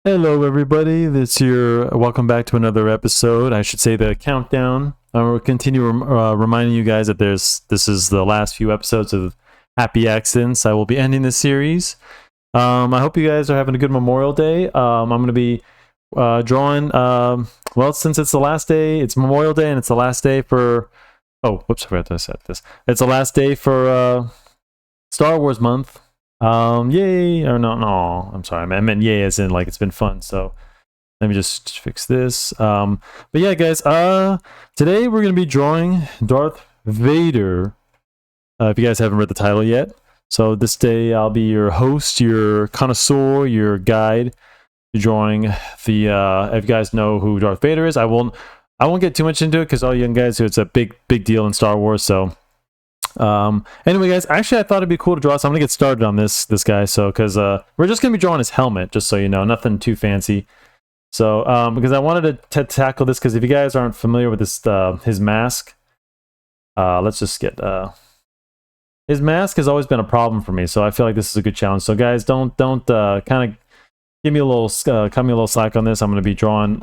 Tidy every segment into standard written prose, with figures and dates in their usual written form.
Hello, everybody. Welcome back to another episode. I should say the countdown. I will continue reminding you guys that this is the last few episodes of Happy Accidents. I will be ending this series. I hope you guys are having a good Memorial Day. I'm going to be drawing. Well, since it's the last day, it's Memorial Day, and it's the last day for. Oh, whoops! I forgot to set this. It's the last day for Star Wars month. Yay, or no, I'm sorry, I meant yay as in like it's been fun. So let me just fix this. But yeah, guys, today we're gonna be drawing Darth Vader. If you guys haven't read the title yet, so this day I'll be your host, your connoisseur, your guide to drawing the. If you guys know who Darth Vader is, I won't get too much into it because all you young guys, it's a big deal in Star Wars. So anyway, guys, actually I thought it'd be cool to draw, so I'm gonna get started on this guy. So because we're just gonna be drawing his helmet, just so you know, nothing too fancy. So because I wanted to tackle this, because if you guys aren't familiar with this his mask, let's just get his mask has always been a problem for me, so I feel like this is a good challenge. So guys, don't kind of give me a little cut me a little slack on this. I'm gonna be drawing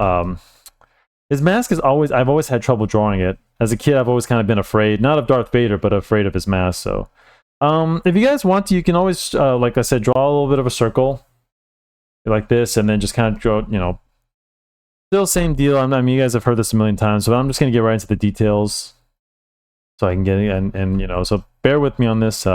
his mask is always, I've always had trouble drawing it. As a kid, I've always kind of been afraid, not of Darth Vader, but afraid of his mask. So, if you guys want to, you can always, like I said, draw a little bit of a circle like this, and then just kind of draw, you know, still same deal. I mean, you guys have heard this a million times, so I'm just going to get right into the details so I can get it, and you know, so bear with me on this,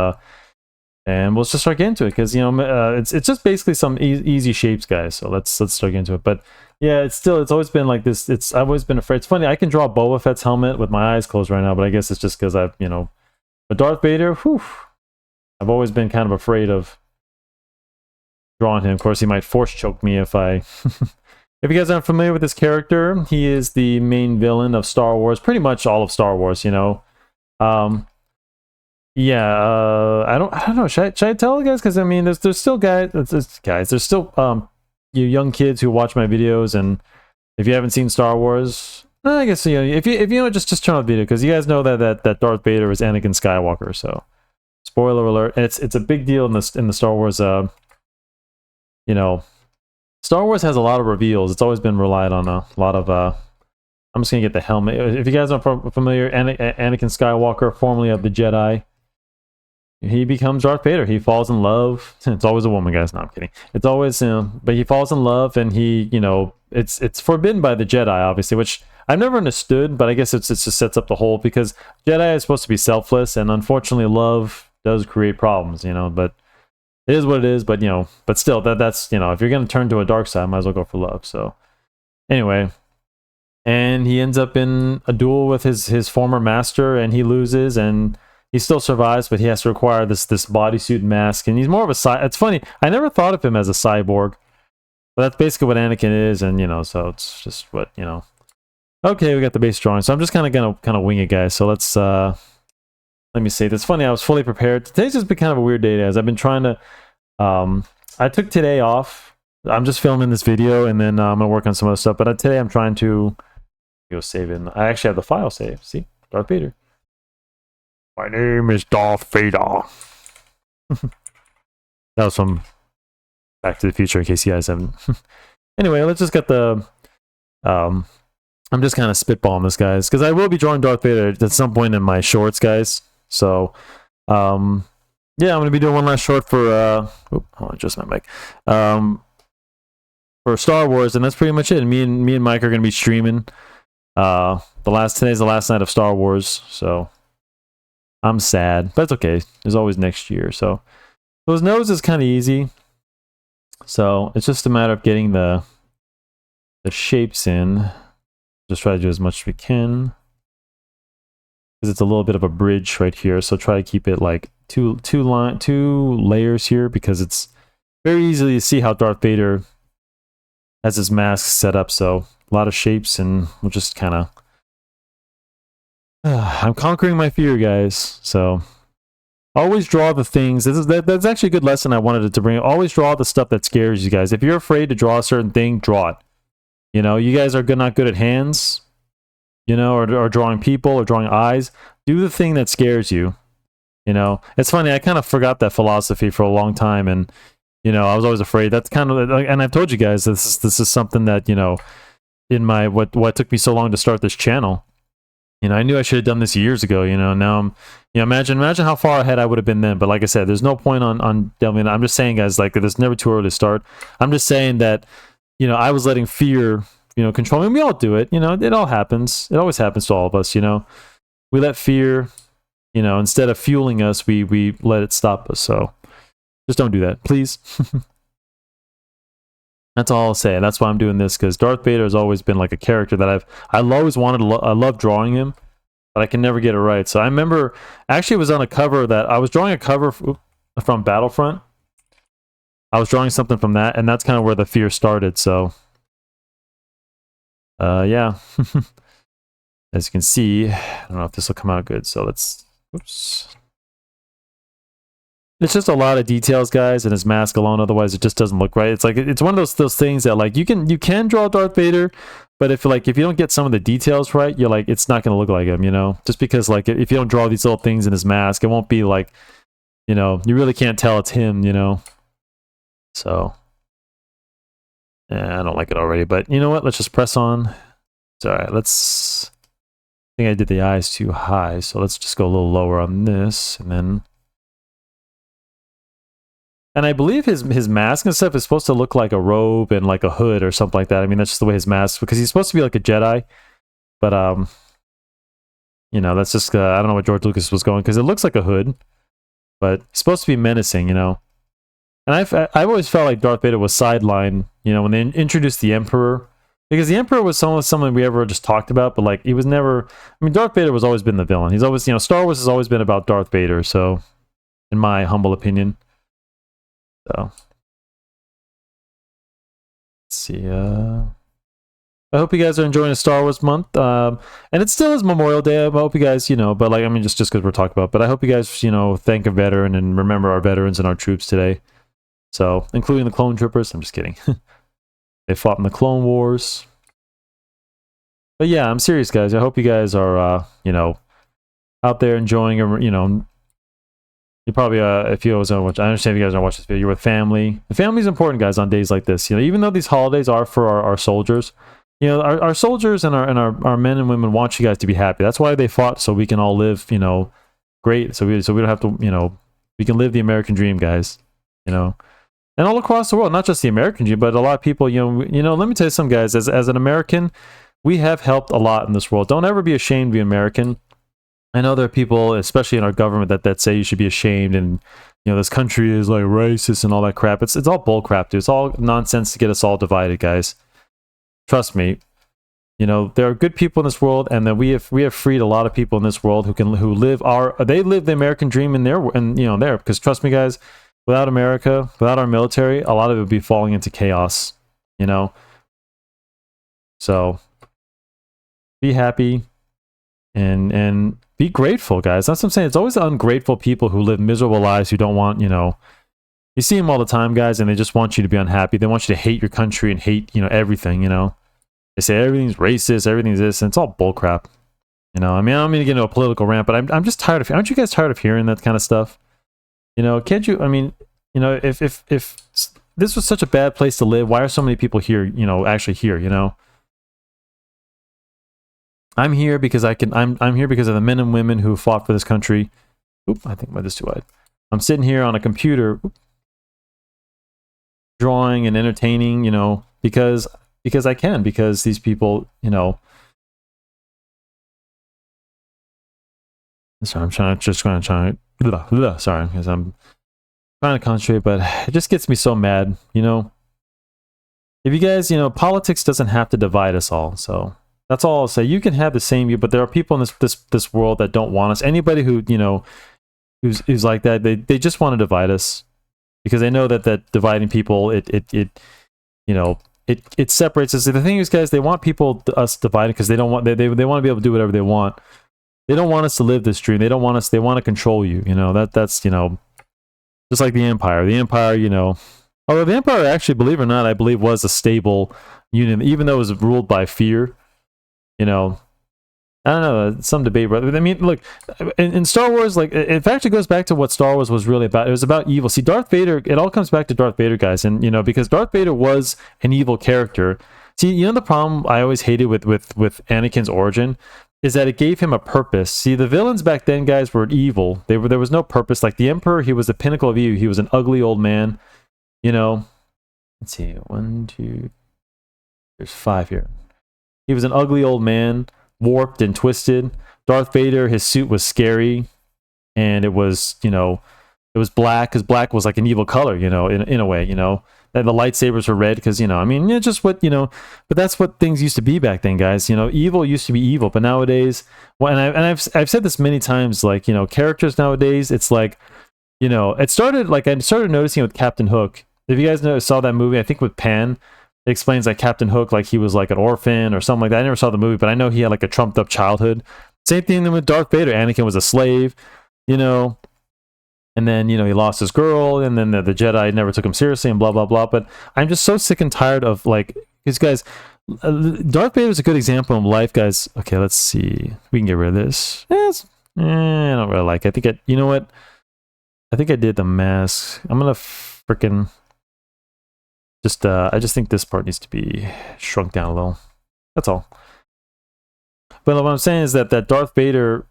and we'll just start getting into it, because, you know, it's just basically some easy shapes, guys. So let's start getting into it. But yeah, it's always been like this. I've always been afraid. It's funny, I can draw Boba Fett's helmet with my eyes closed right now, but I guess it's just because I've, you know, but Darth Vader, whew, I've always been kind of afraid of drawing him. Of course, he might force choke me if I. If you guys aren't familiar with this character, he is the main villain of Star Wars, pretty much all of Star Wars. You know, yeah, I don't know. Should I tell you guys? Because I mean, there's still there's still you young kids who watch my videos, and if you haven't seen Star Wars, I guess, you know, if you know, just turn off the video, because you guys know that Darth Vader is Anakin Skywalker. So spoiler alert, and it's a big deal in the Star Wars. You know, Star Wars has a lot of reveals. It's always been relied on a lot of. I'm just gonna get the helmet. If you guys aren't familiar, Anakin Skywalker, formerly of the Jedi, he becomes Darth Vader. He falls in love. It's always a woman, guys. No, I'm kidding. It's always, you know, but he falls in love, and he, you know, it's forbidden by the Jedi, obviously, which I've never understood, but I guess it just sets up the whole, because Jedi is supposed to be selfless, and unfortunately, love does create problems, you know. But it is what it is. But you know, but still, that's you know, if you're gonna turn to a dark side, might as well go for love. So anyway, and he ends up in a duel with his former master, and he loses, and he still survives, but he has to require this bodysuit mask, and he's more of a it's funny, I never thought of him as a cyborg, but that's basically what Anakin is, and you know, so it's just what, you know. Okay, we got the base drawing, so I'm just kind of wing it, guys. So let's let me see. That's funny, I was fully prepared. Today's just been kind of a weird day, guys. I've been trying to I took today off. I'm just filming this video, and then I'm gonna work on some other stuff, but today I'm trying to go save it. I actually have the file saved. See, Darth Vader. My name is Darth Vader. That was from Back to the Future, in case you guys haven't. Anyway, let's just get the. I'm just kind of spitballing this, guys, because I will be drawing Darth Vader at some point in my shorts, guys. So, yeah, I'm gonna be doing one last short for. Hold on, just my mic. For Star Wars, and that's pretty much it. Me and Mike are gonna be streaming. Today's the last night of Star Wars, so. I'm sad, but it's okay. There's always next year. So his nose is kind of easy. So it's just a matter of getting the shapes in. Just try to do as much as we can, because it's a little bit of a bridge right here. So try to keep it like two layers here, because it's very easy to see how Darth Vader has his mask set up. So a lot of shapes, and we'll just kind of. I'm conquering my fear, guys. So always draw the things. That's actually a good lesson I wanted to bring. Always draw the stuff that scares you, guys. If you're afraid to draw a certain thing, draw it. You know, you guys are not good at hands, you know, or drawing people or drawing eyes. Do the thing that scares you. You know, it's funny. I kind of forgot that philosophy for a long time, and You know, I was always afraid. That's kind of, and I've told you guys this is something that, you know, in my what took me so long to start this channel. You know, I knew I should have done this years ago. You know, now I'm, you know, imagine how far ahead I would have been then. But like I said, there's no point on delving. I'm just saying, guys, like there's never too early to start. I'm just saying that, you know, I was letting fear, you know, control me. We all do it. You know, it all happens. It always happens to all of us. You know, we let fear, you know, instead of fueling us, we let it stop us. So just don't do that, please. That's all I'll say. That's why I'm doing this, because Darth Vader has always been like a character that I've always wanted to I love drawing him, but I can never get it right. So I remember, actually it was on a cover that I was drawing a cover from Battlefront. I was drawing something from that, and that's kind of where the fear started. So yeah. As you can see, I don't know if this will come out good. So let's, oops. It's just a lot of details, guys, and his mask alone. Otherwise, it just doesn't look right. It's like it's one of those things that like you can draw Darth Vader, but if you don't get some of the details right, you're like it's not going to look like him, you know. Just because like if you don't draw these little things in his mask, it won't be like, you know, you really can't tell it's him, you know. So yeah, I don't like it already, but you know what? Let's just press on. It's all right. I think I did the eyes too high, so let's just go a little lower on this, and then. And I believe his mask and stuff is supposed to look like a robe and like a hood or something like that. I mean, that's just the way his mask, because he's supposed to be like a Jedi. But, you know, that's just, I don't know what George Lucas was going, because it looks like a hood, but he's supposed to be menacing, you know. And I've always felt like Darth Vader was sidelined, you know, when they introduced the Emperor. Because the Emperor was someone we ever just talked about, but like he was never, I mean, Darth Vader was always been the villain. He's always, you know, Star Wars has always been about Darth Vader, so, in my humble opinion. So, let's see. I hope you guys are enjoying a Star Wars month. And it still is Memorial Day. I hope you guys, you know, but like, I mean, just because we're talking about, but I hope you guys, you know, thank a veteran and remember our veterans and our troops today. So, including the clone troopers. I'm just kidding. They fought in the Clone Wars. But yeah, I'm serious, guys. I hope you guys are, you know, out there enjoying, you know, you probably, if you always watch, I understand if you guys don't watch this video, you're with family. The family's important, guys, on days like this. You know, even though these holidays are for our soldiers, you know, our soldiers and our men and women want you guys to be happy. That's why they fought, so we can all live, you know, great. So we don't have to, you know, we can live the American dream, guys. You know, and all across the world, not just the American dream, but a lot of people, you know, let me tell you something, guys. As an American, we have helped a lot in this world. Don't ever be ashamed to be American. I know there are people, especially in our government, that say you should be ashamed, and you know this country is like racist and all that crap. It's all bull crap, dude. It's all nonsense to get us all divided, guys. Trust me. You know there are good people in this world, and that we have freed a lot of people in this world who live the American dream in there, and you know there. Because trust me, guys, without America, without our military, a lot of it would be falling into chaos. You know. So be happy, and be grateful, guys. That's what I'm saying. It's always the ungrateful people who live miserable lives, who don't want, you know, you see them all the time, guys, and they just want you to be unhappy. They want you to hate your country and hate, you know, everything, you know. They say everything's racist, everything's this, and it's all bullcrap. You know, I mean, I don't mean to get into a political rant, but I'm just tired of, aren't you guys tired of hearing that kind of stuff? You know, can't you, I mean, you know, if this was such a bad place to live, why are so many people here, you know, actually here, you know? I'm here because I'm here because of the men and women who fought for this country. Oop, I think I went this too wide. I'm sitting here on a computer drawing and entertaining, you know, because I can, because these people, you know. Sorry, sorry, because I'm trying to concentrate, but it just gets me so mad, you know. If you guys, you know, politics doesn't have to divide us all, so that's all I'll say. You can have the same view, but there are people in this world that don't want us. Anybody who, you know, who's like that, they just want to divide us, because they know that dividing people, it you know, it separates us. The thing is, guys, they want us divided because they don't want they want to be able to do whatever they want. They don't want us to live this dream. They don't want us. They want to control you. You know, that's, you know, just like the Empire. The Empire, you know, although the Empire actually, believe it or not, I believe was a stable union, even though it was ruled by fear. You know, I don't know, some debate, brother. I mean, look, in Star Wars, like, it actually goes back to what Star Wars was really about. It was about evil. See, Darth Vader, it all comes back to Darth Vader, guys. And, because Darth Vader was an evil character. See, the problem I always hated with Anakin's origin is that it gave him a purpose. See, the villains back then, guys, were evil. There was no purpose. Like the Emperor, he was the pinnacle of evil. He was an ugly old man. Let's see, 1, 2, there's 5 here. He was an ugly old man, warped and twisted. Darth Vader, his suit was scary, and it was, it was black, because black was like an evil color, in a way, And the lightsabers were red because, just what, but that's what things used to be back then, guys. Evil used to be evil, but nowadays, well, and I've said this many times, like, characters nowadays, it's like, it started, like, I started noticing with Captain Hook. If you guys saw that movie, I think with Pan, it explains like Captain Hook, like he was like an orphan or something like that. I never saw the movie, but I know he had like a trumped up childhood. Same thing with Darth Vader. Anakin was a slave, and then, he lost his girl, and then the Jedi never took him seriously, and blah, blah, blah. But I'm just so sick and tired of, like, because, guys, Darth Vader is a good example in life, guys. Okay, let's see. We can get rid of this. I don't really like it. You know what? I think I did the mask. I'm going to freaking I just think this part needs to be shrunk down a little. That's all. But what I'm saying is that Darth Vader,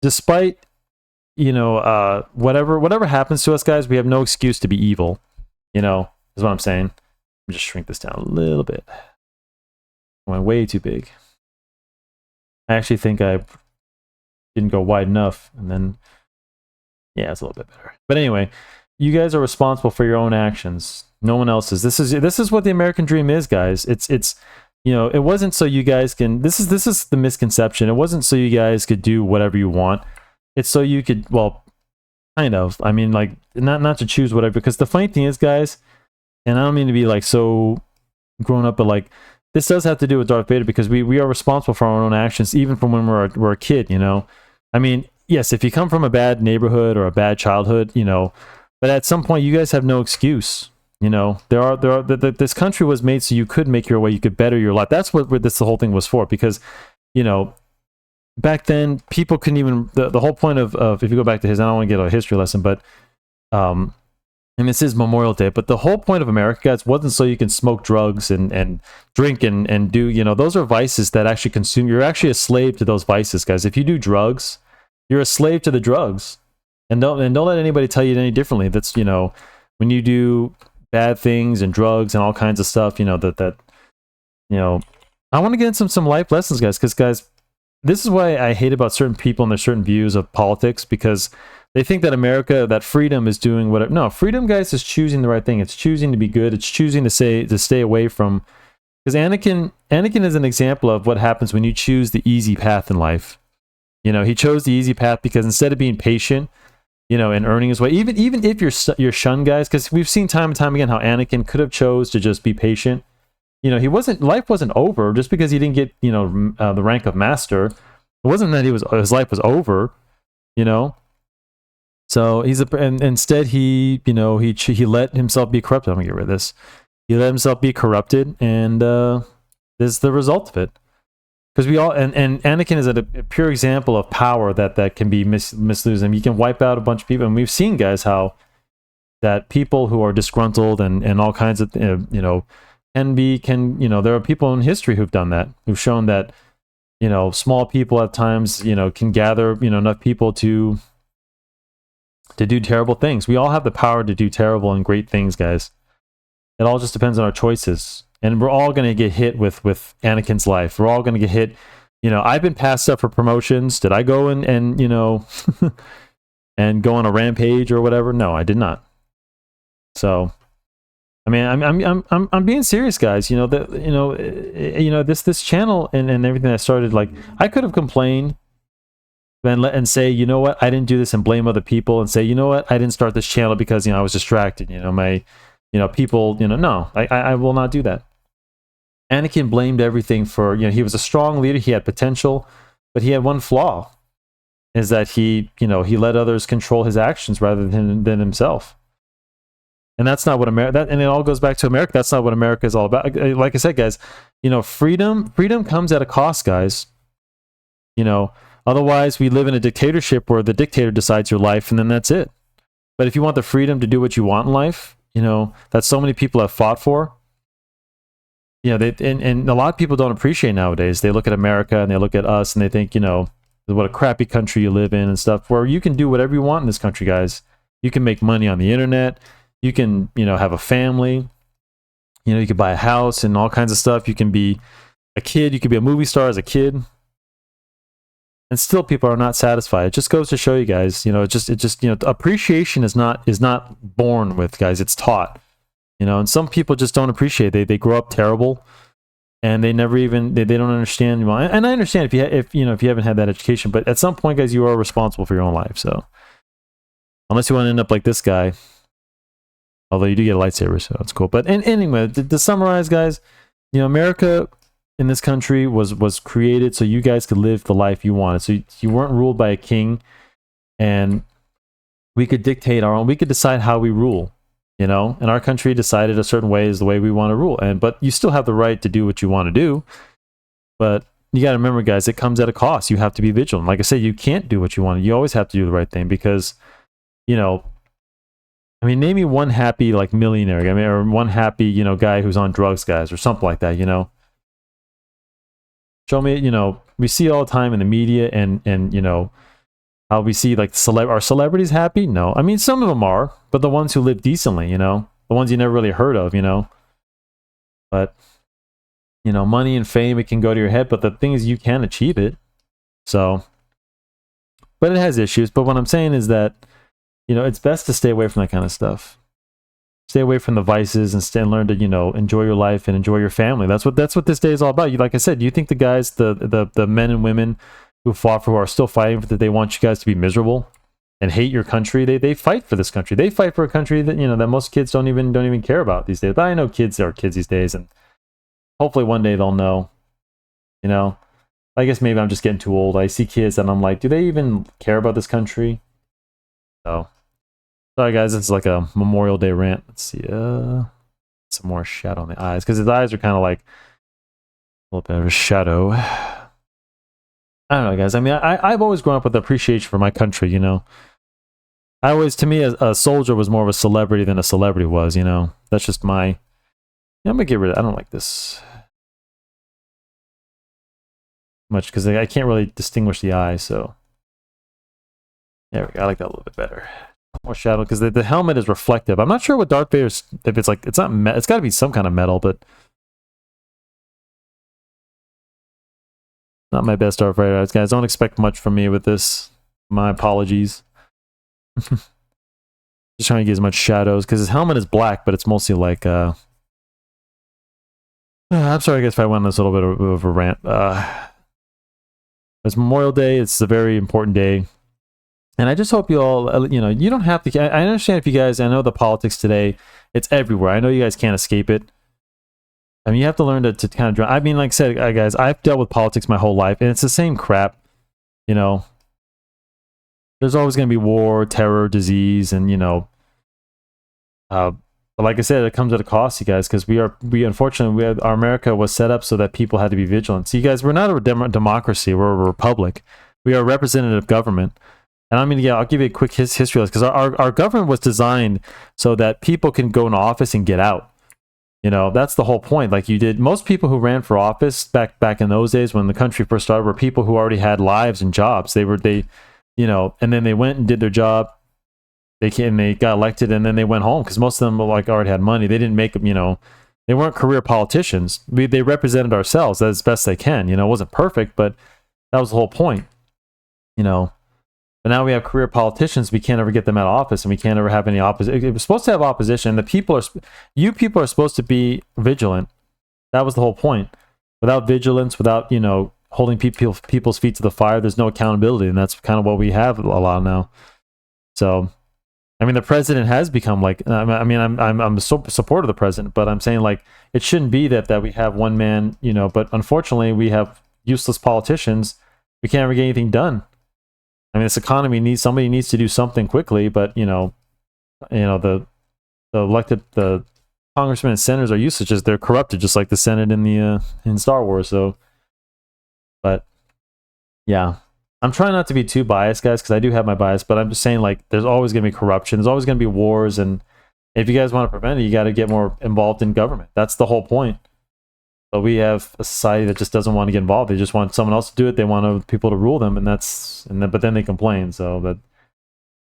despite, whatever happens to us, guys, we have no excuse to be evil, is what I'm saying. Let me just shrink this down a little bit. I went way too big. I actually think I didn't go wide enough, and then, yeah, it's a little bit better. But anyway, you guys are responsible for your own actions. No one else is. This is what the American dream is, guys. It's it wasn't so you guys can, this is the misconception. It wasn't so you guys could do whatever you want. It's so you could, well, kind of. I mean, like, not to choose whatever, because the funny thing is, guys, and I don't mean to be like so grown up, but like, this does have to do with Darth Vader, because we are responsible for our own actions, even from when we're a kid, I mean, yes, if you come from a bad neighborhood or a bad childhood, but at some point you guys have no excuse. This country was made so you could make your way, you could better your life. That's what the whole thing was for, because, back then people couldn't even, the whole point of if you go back to his, I don't want to get a history lesson, but, and this is Memorial Day, but the whole point of America, guys, wasn't so you can smoke drugs and drink and do, those are vices that actually consume. You're actually a slave to those vices, guys. If you do drugs, you're a slave to the drugs, and don't let anybody tell you any differently. That's, when you do bad things and drugs and all kinds of stuff, I want to get into some life lessons, guys, because, guys, this is why I hate about certain people and their certain views of politics, because they think that America, that freedom is doing whatever. No, freedom, guys, is choosing the right thing. It's choosing to be good. It's choosing to stay away from, because Anakin is an example of what happens when you choose the easy path in life. He chose the easy path because instead of being patient, and earning his way, even if you're shunned, guys, because we've seen time and time again how Anakin could have chose to just be patient. Life wasn't over just because he didn't get, the rank of master. It wasn't that his life was over, So and instead he let himself be corrupted. I'm gonna get rid of this. He let himself be corrupted, and this is the result of it. Because we all, and Anakin is a pure example of power that can be misused, and you can wipe out a bunch of people. And we've seen, guys, how that people who are disgruntled and all kinds of, there are people in history who've done that, who've shown that, small people at times, can gather, enough people to do terrible things. We all have the power to do terrible and great things, guys. It all just depends on our choices. And we're all going to get hit with Anakin's life. We're all going to get hit. I've been passed up for promotions. Did I go and and go on a rampage or whatever? No, I did not. So, I mean, I'm being serious, guys. This channel and everything I started, like, I could have complained and say, you know what, I didn't do this, and blame other people, and say, you know what, I didn't start this channel because I was distracted. People, no, I will not do that. Anakin blamed everything for, he was a strong leader, he had potential, but he had one flaw, is that he let others control his actions rather than himself. And that's not what America, and it all goes back to America. That's not what America is all about. Like I said, guys, freedom comes at a cost, guys. You know, otherwise we live in a dictatorship where the dictator decides your life and then that's it. But if you want the freedom to do what you want in life, you know, that so many people have fought for, you know, and a lot of people don't appreciate nowadays. They look at America and they look at us and they think, you know, what a crappy country you live in and stuff, where you can do whatever you want in this country, guys. You can make money on the internet. You can, you know, have a family. You know, you can buy a house and all kinds of stuff. You can be a kid. You can be a movie star as a kid. And still people are not satisfied. It just goes to show you guys, you know, it just, you know, appreciation is not born with, guys. It's taught, you know, and some people just don't appreciate it. They grow up terrible and they never even, they don't understand. Well, and I understand if you haven't had that education, but at some point, guys, you are responsible for your own life. So unless you want to end up like this guy, although you do get a lightsaber, so it's cool. But anyway, to summarize, guys, you know, America in this country was created so you guys could live the life you wanted. So you weren't ruled by a king, and we could dictate our own. We could decide how we rule, you know. And our country decided a certain way is the way we want to rule. But you still have the right to do what you want to do. But you got to remember, guys, it comes at a cost. You have to be vigilant. Like I say, you can't do what you want. You always have to do the right thing because, you know, I mean, name me one happy like millionaire, I mean, or one happy, you know, guy who's on drugs, guys, or something like that, you know. Show me, you know, we see all the time in the media and you know, how we see like are celebrities happy? No. I mean, some of them are, but the ones who live decently, you know, the ones you never really heard of, you know. But, you know, money and fame, it can go to your head, but the thing is you can achieve it. So, but it has issues. But what I'm saying is that, you know, it's best to stay away from that kind of stuff. Stay away from the vices and learn to, you know, enjoy your life and enjoy your family. That's what this day is all about. You, like I said, do you think the guys, the men and women who fought for, who are still fighting for, that they want you guys to be miserable and hate your country? They fight for this country. They fight for a country that, you know, that most kids don't even care about these days. But I know kids are kids these days, and hopefully one day they'll know. You know, I guess maybe I'm just getting too old. I see kids and I'm like, do they even care about this country? So. Sorry, guys, it's like a Memorial Day rant. Let's see, some more shadow on the eyes, because his eyes are kind of like a little bit of a shadow. I don't know, guys. I mean, I've always grown up with appreciation for my country, you know. I always, to me, a soldier was more of a celebrity than a celebrity was, you know. That's just my... Yeah, I'm going to get rid of... I don't like this much, because I can't really distinguish the eyes, so... There we go. I like that a little bit better. More shadow, because the helmet is reflective. I'm not sure what Darth Vader's, if it's like, it's not it's got to be some kind of metal, but not my best Darth Vader, guys. Don't expect much from me with this. My apologies. Just trying to get as much shadows, because his helmet is black, but it's mostly like I'm sorry, I guess if I went on this little bit of a rant. It's Memorial Day. It's a very important day. And I just hope you all, you know, you don't have to, I understand if you guys, I know the politics today, it's everywhere. I know you guys can't escape it. I mean, you have to learn to kind of, I mean, like I said, guys, I've dealt with politics my whole life, and it's the same crap, you know. There's always going to be war, terror, disease, and, you know, but like I said, it comes at a cost, you guys, because unfortunately, our America was set up so that people had to be vigilant. See, you guys, we're not a democracy, we're a republic. We are a representative government. And I mean, yeah, I'll give you a quick history lesson, because our government was designed so that people can go in office and get out. You know, that's the whole point. Like most people who ran for office back in those days when the country first started were people who already had lives and jobs. They, you know, and then they went and did their job. They got elected, and then they went home, because most of them like already had money. They didn't make them, you know, they weren't career politicians. They represented ourselves as best they can. You know, it wasn't perfect, but that was the whole point. You know. But now we have career politicians. We can't ever get them out of office, and we can't ever have any opposition. It was supposed to have opposition. You people are supposed to be vigilant. That was the whole point. Without vigilance, without, you know, holding people's feet to the fire, there's no accountability, and that's kind of what we have a lot now. So, I mean, the president has become like. I mean, I'm a supporter of the president, but I'm saying like it shouldn't be that we have one man, you know. But unfortunately, we have useless politicians. We can't ever get anything done. I mean, this economy somebody needs to do something quickly, but you know, the elected congressmen and senators are useless. Just they're corrupted, just like the Senate in Star Wars. So, but yeah. I'm trying not to be too biased, guys, because I do have my bias, but I'm just saying, like, there's always going to be corruption. There's always going to be wars, and if you guys want to prevent it, you got to get more involved in government. That's the whole point. But we have a society that just doesn't want to get involved. They just want someone else to do it. They want other people to rule them, but then they complain. So, but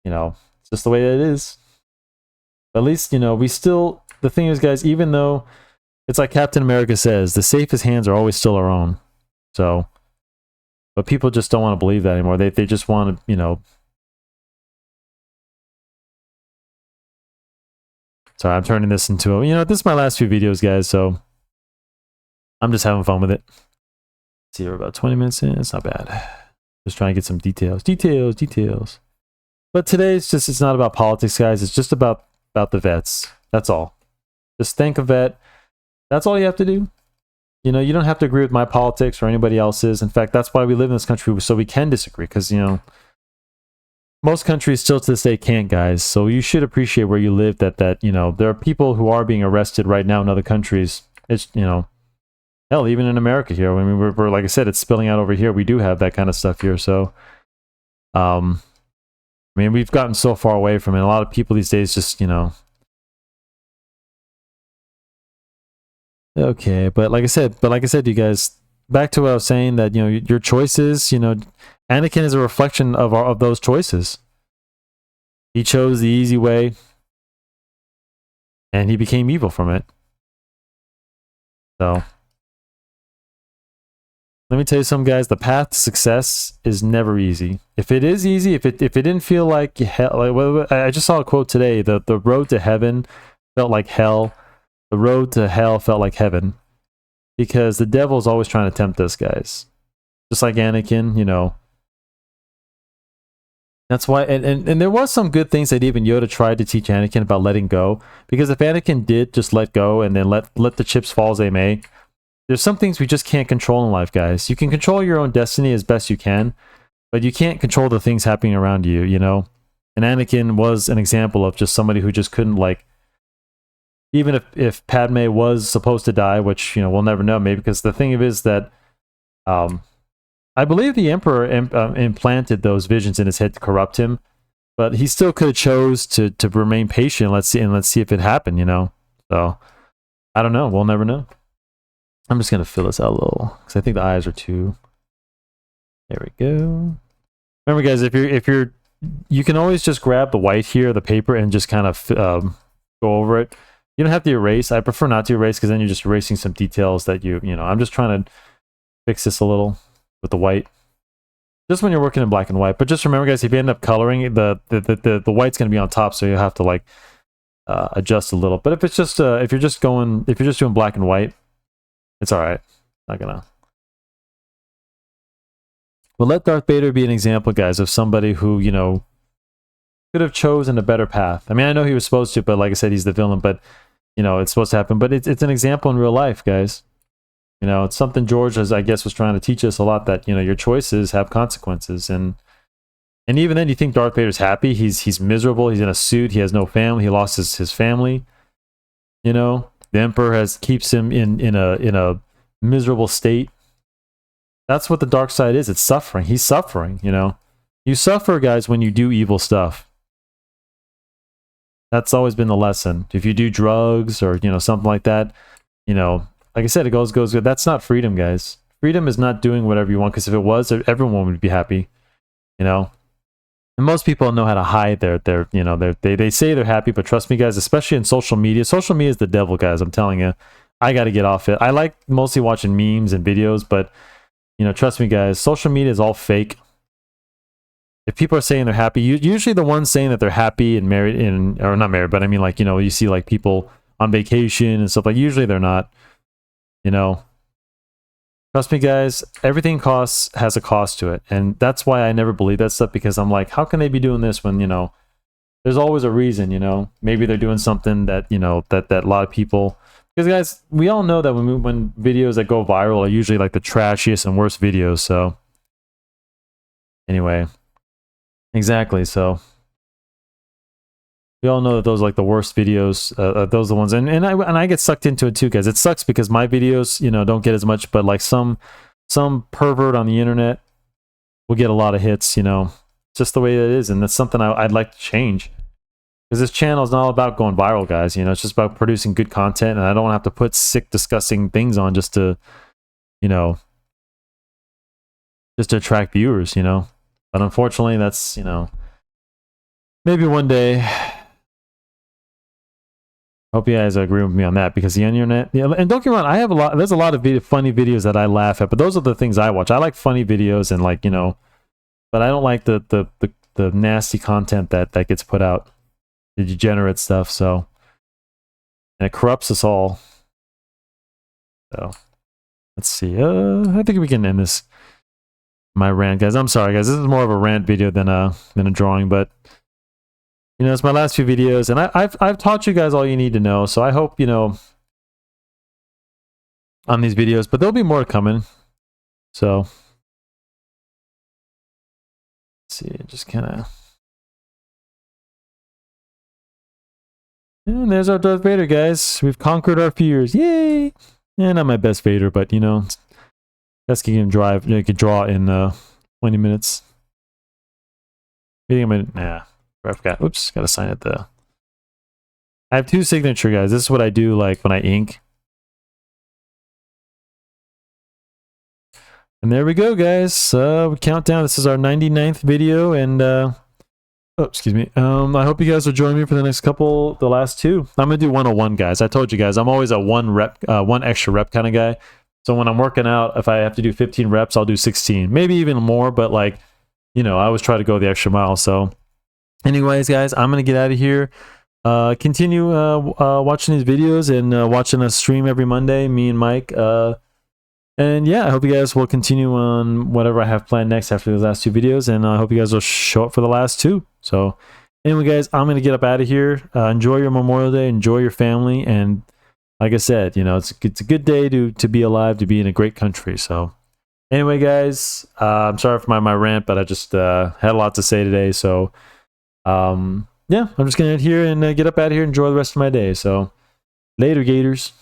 it's just the way it is. But at least we still. The thing is, guys, even though it's like Captain America says, the safest hands are always still our own. So, but people just don't want to believe that anymore. They just want to, Sorry, I'm turning this into this is my last few videos, guys. So I'm just having fun with it. See, we're about 20 minutes in. It's not bad. Just trying to get some details. But today it's not about politics, guys. It's just about the vets. That's all. Just thank a vet. That's all you have to do. You don't have to agree with my politics or anybody else's. In fact, that's why we live in this country, so we can disagree. Because most countries still to this day can't, guys. So you should appreciate where you live. That there are people who are being arrested right now in other countries. It's hell, even in America here. I mean, we're like I said, it's spilling out over here. We do have that kind of stuff here. So, I mean, we've gotten so far away from it. A lot of people these days just Okay, but like I said, you guys, back to what I was saying, that your choices, Anakin is a reflection of those choices. He chose the easy way, and he became evil from it. So, let me tell you something, guys. The path to success is never easy. If it is easy, if it didn't feel like hell, I just saw a quote today. The road to heaven felt like hell. The road to hell felt like heaven, because the devil is always trying to tempt us, guys. Just like Anakin, That's why, and there was some good things that even Yoda tried to teach Anakin about letting go. Because if Anakin did just let go and then let the chips fall as they may, there's some things we just can't control in life, guys. You can control your own destiny as best you can, but you can't control the things happening around you, And Anakin was an example of just somebody who just couldn't, even if Padme was supposed to die, which we'll never know, maybe, because the thing is that I believe the Emperor implanted those visions in his head to corrupt him, but he still could have chose to remain patient. Let's see if it happened, So I don't know. We'll never know. I'm just gonna fill this out a little because I think the eyes are too. There we go. Remember, guys, you can always just grab the white here, the paper, and just kind of go over it. You don't have to erase. I prefer not to erase because then you're just erasing some details that I'm just trying to fix this a little with the white. Just when you're working in black and white. But just remember, guys, if you end up coloring, the white's going to be on top, so you have to adjust a little. But if it's just if you're just doing black and white, it's all right. Not gonna. But let Darth Vader be an example, guys, of somebody who could have chosen a better path. I mean, I know he was supposed to, but like I said, he's the villain. But it's supposed to happen. But it's an example in real life, guys. It's something George, I guess, was trying to teach us a lot, that your choices have consequences. And even then, you think Darth Vader's happy? He's miserable. He's in a suit. He has no family. He lost his family. The Emperor keeps him in a miserable state. That's what the dark side is. It's suffering. He's suffering. You suffer, guys, when you do evil stuff. That's always been the lesson. If you do drugs or something like that, like I said, it goes good. That's not freedom, guys. Freedom is not doing whatever you want, because if it was, everyone would be happy. And most people know how to hide they say they're happy, but trust me, guys, especially in social media. Social media is the devil, guys. I'm telling you. I got to get off it. I like mostly watching memes and videos, but trust me, guys, social media is all fake. If people are saying they're happy, usually the ones saying that they're happy and married, or not married, but I mean, you see people on vacation and stuff, usually they're not. Trust me, guys, everything has a cost to it. And that's why I never believe that stuff, because I'm like, how can they be doing this when, there's always a reason, maybe they're doing something that, that a lot of people, because guys, we all know that when videos that go viral are usually the trashiest and worst videos. So anyway, exactly. So we all know that those are the worst videos. Those are the ones, and I get sucked into it too, guys. It sucks because my videos, don't get as much, but some pervert on the internet we'll get a lot of hits, you know. It's just the way it is, and that's something I'd like to change. Because this channel is not all about going viral, guys. You know, it's just about producing good content, and I don't want to have to put sick, disgusting things on just to, you know, just to attract viewers, you know. But unfortunately, that's, you know, maybe one day. Hope you guys agree with me on that, because the internet, yeah, and don't get me wrong, I have there's a lot of funny videos that I laugh at, but those are the things I watch. I like funny videos and, like, you know, but I don't like the nasty content that gets put out, the degenerate stuff. So, and it corrupts us all. So let's see. I think we can end my rant, guys. I'm sorry, guys. This is more of a rant video than a drawing, but you know, it's my last few videos, and I've taught you guys all you need to know. So I hope, you know, on these videos, but there'll be more coming. So let's see, just kind of. And there's our Darth Vader, guys. We've conquered our fears. Yay! Yeah, not my best Vader, but you know, best you can drive. You can draw in 20 minutes. Maybe nah. I forgot. Oops, gotta sign it though. I have 2 signature, guys. This is what I do, like, when I ink. And there we go, guys. We count down. This is our 99th video, and oh, excuse me. I hope you guys will join me for the next couple, the last 2. I'm gonna do 101, guys. I told you guys, I'm always a one extra rep kind of guy. So when I'm working out, if I have to do 15 reps, I'll do 16, maybe even more. But, like, you know, I always try to go the extra mile. So anyways, guys, I'm gonna get out of here. Continue watching these videos and watching us stream every Monday, me and Mike. And yeah, I hope you guys will continue on whatever I have planned next after these last 2 videos, and I hope you guys will show up for the last 2. So anyway, guys, I'm gonna get up out of here. Enjoy your Memorial Day, enjoy your family, and like I said, you know, it's a good day to be alive, to be in a great country. So anyway, guys, I'm sorry for my rant, but I just had a lot to say today. So yeah, I'm just gonna end here and get up out of here, enjoy the rest of my day. So later, Gators.